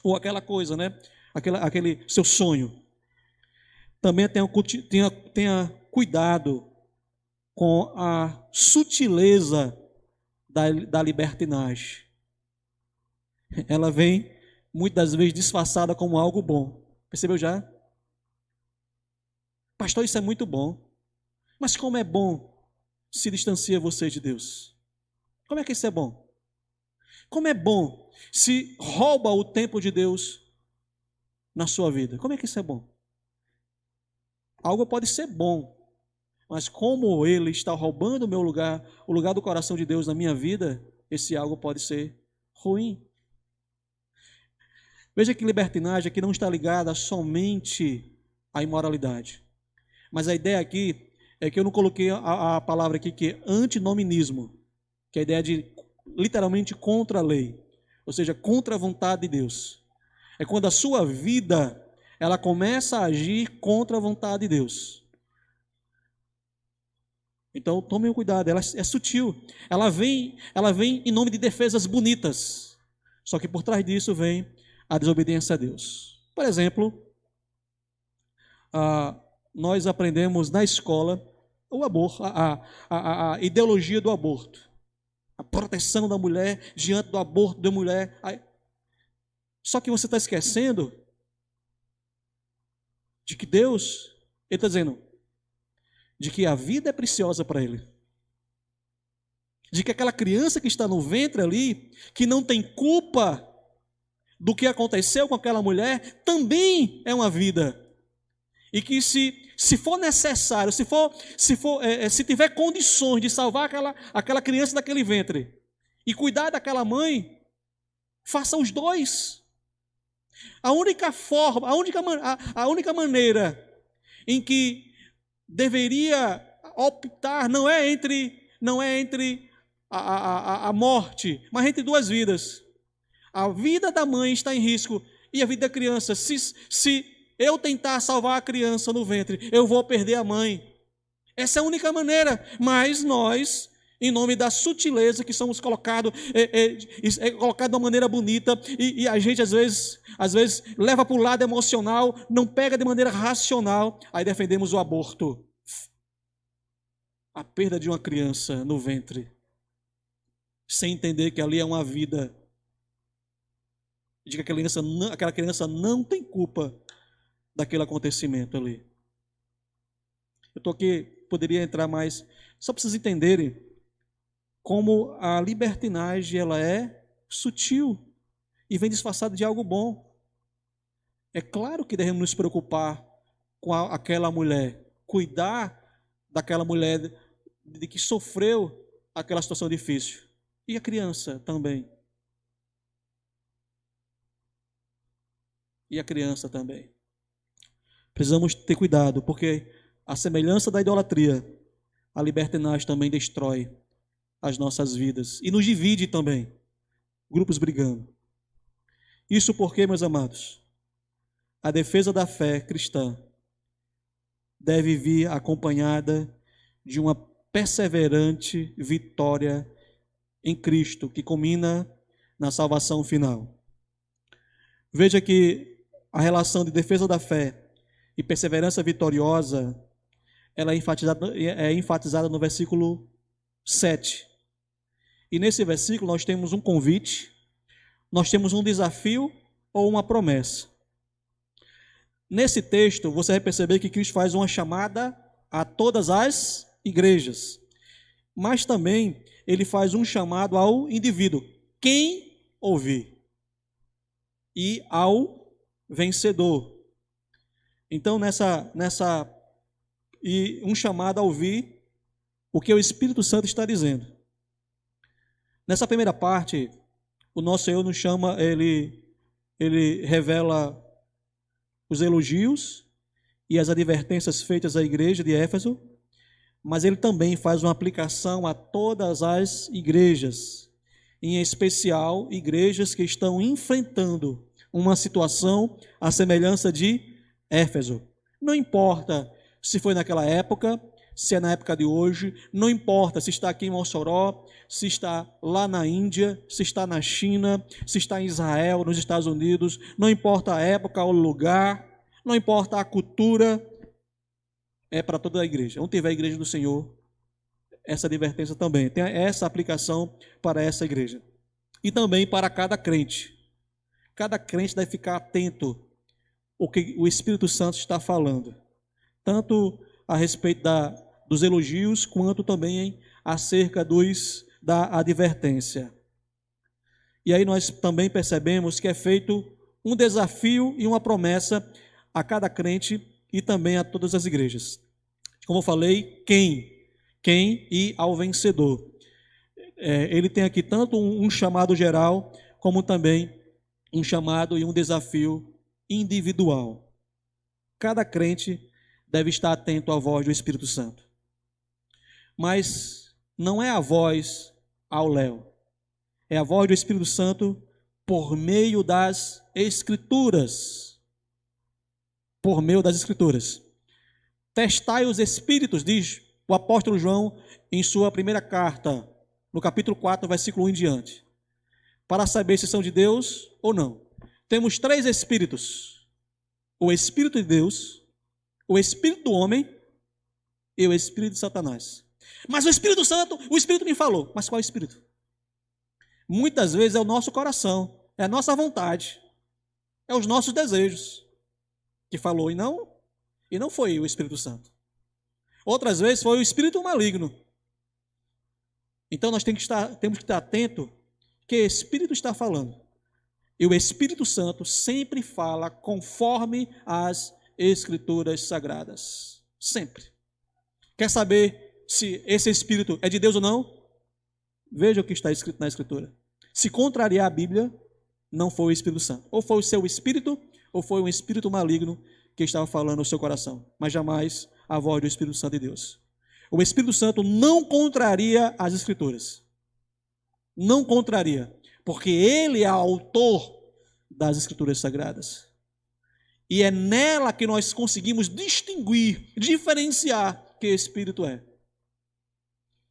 Ou aquela coisa, né? Aquele seu sonho. Também tenha cuidado com a sutileza da libertinagem. Ela vem, muitas vezes, disfarçada como algo bom. Percebeu já? Pastor, isso é muito bom. Mas como é bom se distancia você de Deus? Como é que isso é bom? Como é bom se rouba o tempo de Deus na sua vida. Como é que isso é bom? Algo pode ser bom, mas como ele está roubando o meu lugar, o lugar do coração de Deus na minha vida, esse algo pode ser ruim. Veja que libertinagem aqui não está ligada somente à imoralidade. Mas a ideia aqui é que eu não coloquei a palavra aqui que é antinominismo, que é a ideia de literalmente contra a lei, ou seja, contra a vontade de Deus. É quando a sua vida ela começa a agir contra a vontade de Deus. Então, tomem cuidado, ela é sutil. Ela vem em nome de defesas bonitas. Só que por trás disso vem a desobediência a Deus. Por exemplo, nós aprendemos na escola o aborto, a ideologia do aborto. A proteção da mulher diante do aborto da mulher. Só que você está esquecendo de que Deus, Ele está dizendo, de que a vida é preciosa para Ele. De que aquela criança que está no ventre ali, que não tem culpa do que aconteceu com aquela mulher, também é uma vida. E que se for necessário, se tiver condições de salvar aquela criança daquele ventre e cuidar daquela mãe, faça os dois. A única forma, a única maneira em que deveria optar não é entre a morte, mas entre duas vidas. A vida da mãe está em risco e a vida da criança. Se eu tentar salvar a criança no ventre, eu vou perder a mãe. Essa é a única maneira. Mas nós, em nome da sutileza que somos colocados, colocado de uma maneira bonita, e a gente às vezes leva para o lado emocional, não pega de maneira racional, aí defendemos o aborto. A perda de uma criança no ventre, sem entender que ali é uma vida, de que aquela criança não tem culpa daquele acontecimento ali. Eu estou aqui, poderia entrar mais, só para vocês entenderem como a libertinagem ela é sutil e vem disfarçada de algo bom. É claro que devemos nos preocupar com aquela mulher, cuidar daquela mulher de que sofreu aquela situação difícil. E a criança também. E a criança também. Precisamos ter cuidado, porque a semelhança da idolatria, a libertinagem também destrói as nossas vidas e nos divide também, grupos brigando. Isso porque, meus amados, a defesa da fé cristã deve vir acompanhada de uma perseverante vitória em Cristo, que culmina na salvação final. Veja que a relação de defesa da fé e perseverança vitoriosa, ela é enfatizada no versículo 7. E nesse versículo nós temos um convite, nós temos um desafio ou uma promessa. Nesse texto, você vai perceber que Cristo faz uma chamada a todas as igrejas, mas também ele faz um chamado ao indivíduo, quem ouvir, e ao vencedor. Então, e um chamado a ouvir o que o Espírito Santo está dizendo. Nessa primeira parte, o nosso Senhor nos chama, ele revela os elogios e as advertências feitas à igreja de Éfeso, mas ele também faz uma aplicação a todas as igrejas, em especial igrejas que estão enfrentando uma situação à semelhança de Éfeso. Não importa se foi naquela época, se é na época de hoje, não importa se está aqui em Mossoró, se está lá na Índia, se está na China, se está em Israel, nos Estados Unidos, não importa a época ou o lugar, não importa a cultura, é para toda a igreja. Onde tiver a igreja do Senhor, essa advertência também, tem essa aplicação para essa igreja. E também para cada crente. Cada crente deve ficar atento ao que o Espírito Santo está falando, tanto a respeito dos elogios, quanto também acerca da advertência. E aí nós também percebemos que é feito um desafio e uma promessa a cada crente e também a todas as igrejas. Como eu falei, quem e ao vencedor. Ele tem aqui tanto um chamado geral, como também um chamado e um desafio individual. Cada crente deve estar atento à voz do Espírito Santo. Mas não é a voz ao léu. É a voz do Espírito Santo por meio das Escrituras. Por meio das Escrituras. Testai os Espíritos, diz o apóstolo João em sua primeira carta, no capítulo 4, versículo 1 em diante, para saber se são de Deus ou não. Temos 3 Espíritos: o Espírito de Deus, o Espírito do homem e o Espírito de Satanás. Mas o Espírito Santo, o Espírito me falou. Mas qual é o Espírito? Muitas vezes é o nosso coração, é a nossa vontade, é os nossos desejos que falou, e não foi o Espírito Santo. Outras vezes foi o espírito maligno. Então nós temos que estar atento que Espírito está falando. E o Espírito Santo sempre fala conforme as Escrituras Sagradas. Sempre. Quer saber se esse Espírito é de Deus ou não? Veja o que está escrito na Escritura. Se contrariar a Bíblia, não foi o Espírito Santo. Ou foi o seu Espírito, ou foi um espírito maligno que estava falando no seu coração. Mas jamais a voz do Espírito Santo de Deus. O Espírito Santo não contraria as Escrituras. Não contraria. Porque ele é autor das Escrituras Sagradas. E é nela que nós conseguimos distinguir, diferenciar que Espírito é.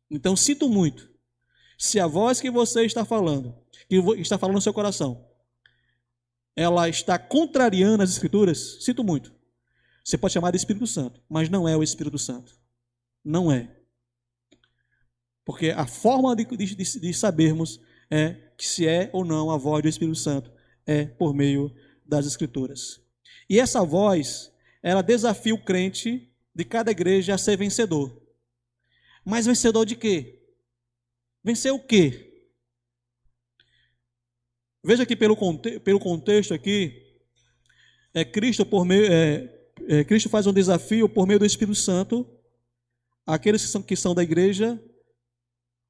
Então, sinto muito. Se a voz que você está falando, que está falando no seu coração, ela está contrariando as Escrituras, sinto muito. Você pode chamar de Espírito Santo, mas não é o Espírito Santo. Não é. Porque a forma de sabermos é que se é ou não a voz do Espírito Santo é por meio das Escrituras. E essa voz, ela desafia o crente de cada igreja a ser vencedor. Mas vencedor de quê? Vencer o quê? Veja que pelo contexto aqui, Cristo faz um desafio por meio do Espírito Santo àqueles que são da igreja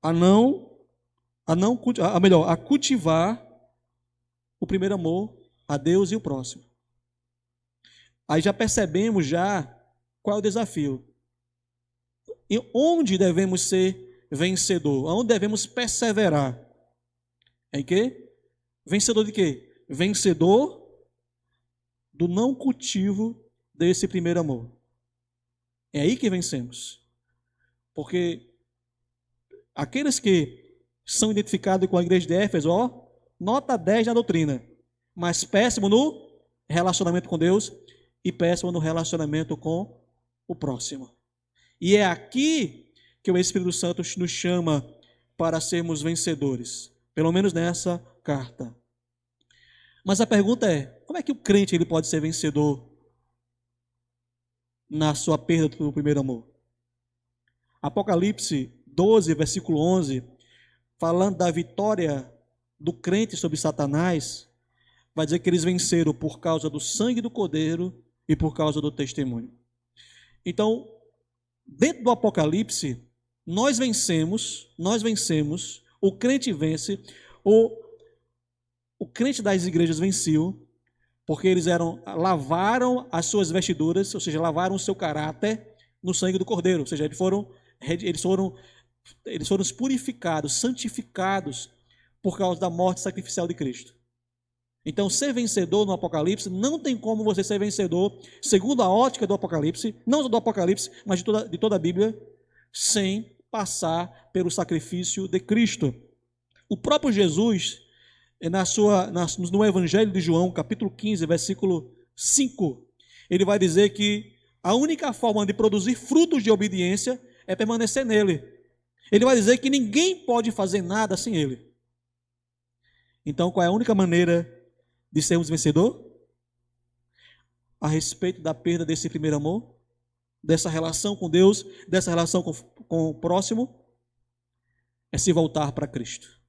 a cultivar o primeiro amor a Deus e o próximo. Aí já percebemos qual é o desafio. E onde devemos ser vencedor? Onde devemos perseverar? Em quê? Vencedor de quê? Vencedor do não cultivo desse primeiro amor. É aí que vencemos. Porque aqueles que são identificados com a igreja de Éfeso, nota 10 na doutrina, mas péssimo no relacionamento com Deus e péssimo no relacionamento com o próximo. E é aqui que o Espírito Santo nos chama para sermos vencedores, pelo menos nessa carta. Mas a pergunta é, como é que o crente ele pode ser vencedor na sua perda do primeiro amor? Apocalipse 12, versículo 11, falando da vitória do crente sobre Satanás, vai dizer que eles venceram por causa do sangue do Cordeiro e por causa do testemunho. Então, dentro do Apocalipse, nós vencemos, o crente vence, o crente das igrejas venceu, porque eles lavaram as suas vestiduras, ou seja, lavaram o seu caráter no sangue do Cordeiro, ou seja, eles foram purificados, santificados por causa da morte sacrificial de Cristo. Então, ser vencedor no Apocalipse, não tem como você ser vencedor, segundo a ótica do Apocalipse, não só do Apocalipse, mas de toda a Bíblia, sem passar pelo sacrifício de Cristo. O próprio Jesus, no Evangelho de João, capítulo 15, versículo 5, ele vai dizer que a única forma de produzir frutos de obediência é permanecer nele. Ele vai dizer que ninguém pode fazer nada sem ele. Então, qual é a única maneira de sermos vencedor? A respeito da perda desse primeiro amor, dessa relação com Deus, dessa relação com o próximo, é se voltar para Cristo.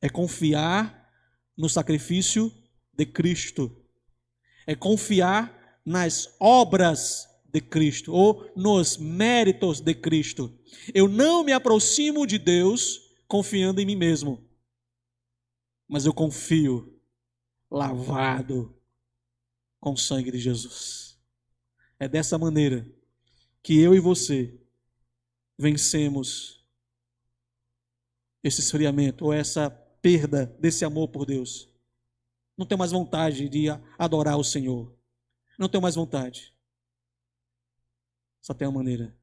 É confiar no sacrifício de Cristo. É confiar nas obras de Cristo, ou nos méritos de Cristo. Eu não me aproximo de Deus confiando em mim mesmo, mas eu confio lavado com o sangue de Jesus. É dessa maneira que eu e você vencemos esse esfriamento, ou essa perda desse amor por Deus. Não tenho mais vontade de adorar o Senhor. Não tenho mais vontade. Só tem uma maneira.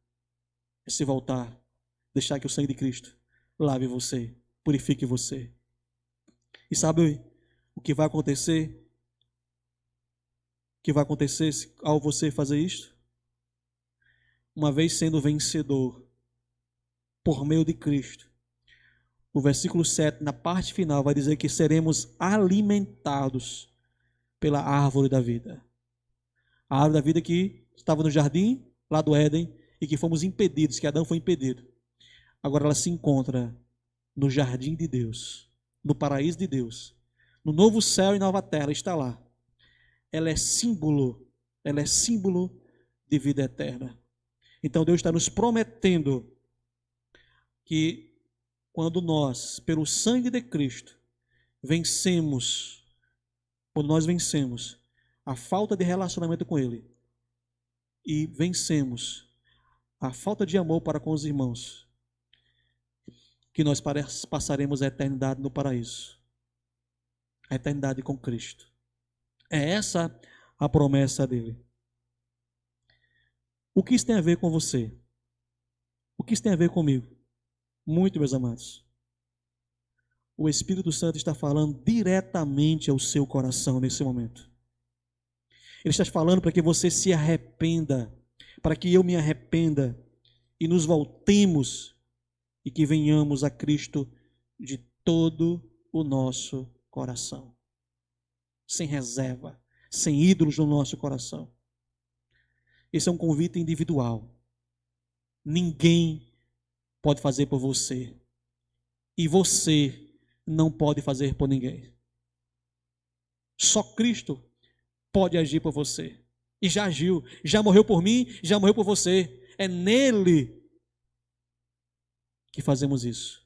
É se voltar, deixar que o sangue de Cristo lave você, purifique você. E sabe o que vai acontecer? O que vai acontecer ao você fazer isto? Uma vez sendo vencedor por meio de Cristo, o versículo 7, na parte final, vai dizer que seremos alimentados pela árvore da vida. A árvore da vida que estava no jardim, lá do Éden, e que fomos impedidos, que Adão foi impedido. Agora ela se encontra no jardim de Deus, no paraíso de Deus, no novo céu e nova terra, está lá. Ela é símbolo de vida eterna. Então Deus está nos prometendo que quando nós, pelo sangue de Cristo, quando nós vencemos a falta de relacionamento com Ele e vencemos a falta de amor para com os irmãos, que nós passaremos a eternidade no paraíso, a eternidade com Cristo. É essa a promessa dele. O que isso tem a ver com você? O que isso tem a ver comigo? Muito, meus amados. O Espírito Santo está falando diretamente ao seu coração nesse momento. Ele está falando para que você se arrependa, para que eu me arrependa e nos voltemos e que venhamos a Cristo de todo o nosso coração. Sem reserva, sem ídolos no nosso coração. Esse é um convite individual. Ninguém pode fazer por você. E você não pode fazer por ninguém. Só Cristo pode agir por você. E já agiu, já morreu por mim, já morreu por você. É nele que fazemos isso.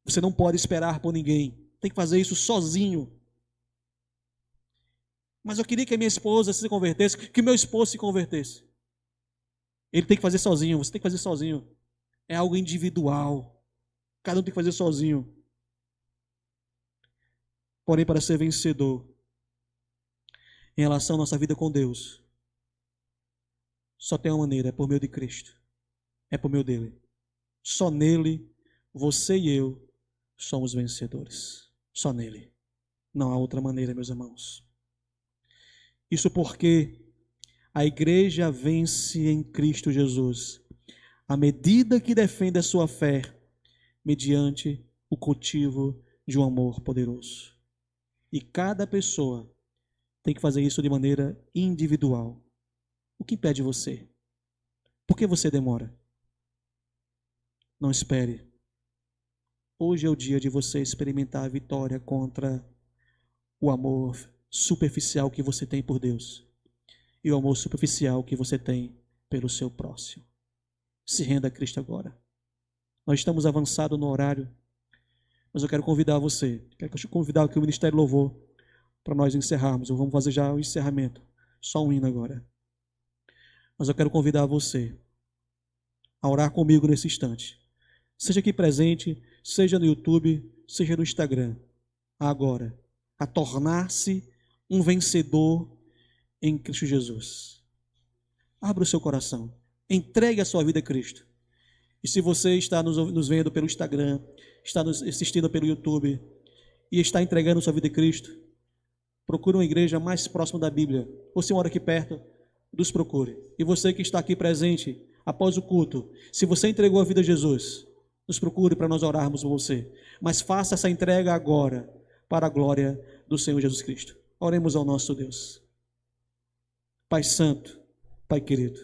Você não pode esperar por ninguém. Tem que fazer isso sozinho. Mas eu queria que a minha esposa se convertesse, que meu esposo se convertesse. Ele tem que fazer sozinho, você tem que fazer sozinho. É algo individual. Cada um tem que fazer sozinho. Porém, para ser vencedor em relação à nossa vida com Deus, só tem uma maneira, é por meio de Cristo. É por meio dele. Só nele, você e eu somos vencedores. Só nele. Não há outra maneira, meus irmãos. Isso porque a igreja vence em Cristo Jesus à medida que defende a sua fé mediante o cultivo de um amor poderoso. E cada pessoa tem que fazer isso de maneira individual. O que impede você? Por que você demora? Não espere. Hoje é o dia de você experimentar a vitória contra o amor superficial que você tem por Deus e o amor superficial que você tem pelo seu próximo. Se renda a Cristo agora. Nós estamos avançados no horário, mas eu quero convidar você, quero convidar aqui o Ministério Louvor para nós encerrarmos. Vamos fazer já o encerramento, só um hino agora. Mas eu quero convidar você a orar comigo nesse instante. Seja aqui presente, seja no YouTube, seja no Instagram. Agora, a tornar-se um vencedor em Cristo Jesus. Abra o seu coração. Entregue a sua vida a Cristo. E se você está nos vendo pelo Instagram, está nos assistindo pelo YouTube e está entregando sua vida a Cristo, procure uma igreja mais próxima da Bíblia. Ou se mora aqui perto, nos procure. E você que está aqui presente após o culto, se você entregou a vida a Jesus, nos procure para nós orarmos por você. Mas faça essa entrega agora, para a glória do Senhor Jesus Cristo. Oremos ao nosso Deus. Pai Santo, Pai querido,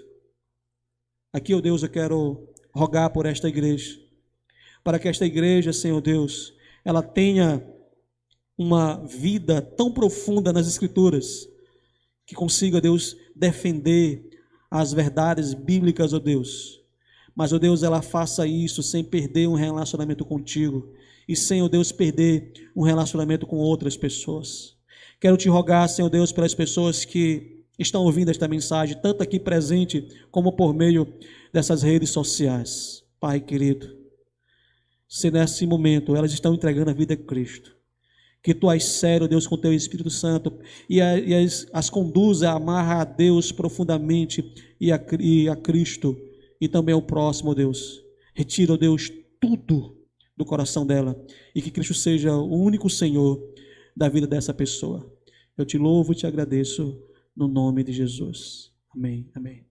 aqui, ó Deus, eu quero rogar por esta igreja, para que esta igreja, Senhor Deus, ela tenha uma vida tão profunda nas Escrituras, que consiga, Deus, defender as verdades bíblicas, ó Deus. Mas, ó Deus, ela faça isso sem perder um relacionamento contigo e sem, ó Deus, perder um relacionamento com outras pessoas. Quero te rogar, Senhor Deus, pelas pessoas que estão ouvindo esta mensagem, tanto aqui presente como por meio dessas redes sociais. Pai querido, se nesse momento elas estão entregando a vida a Cristo, que Tu as sério, Deus, com Teu Espírito Santo e as conduza, amarra a Deus profundamente e a Cristo e também ao próximo, Deus. Retira, Deus, tudo do coração dela e que Cristo seja o único Senhor da vida dessa pessoa. Eu te louvo e te agradeço no nome de Jesus. Amém. Amém.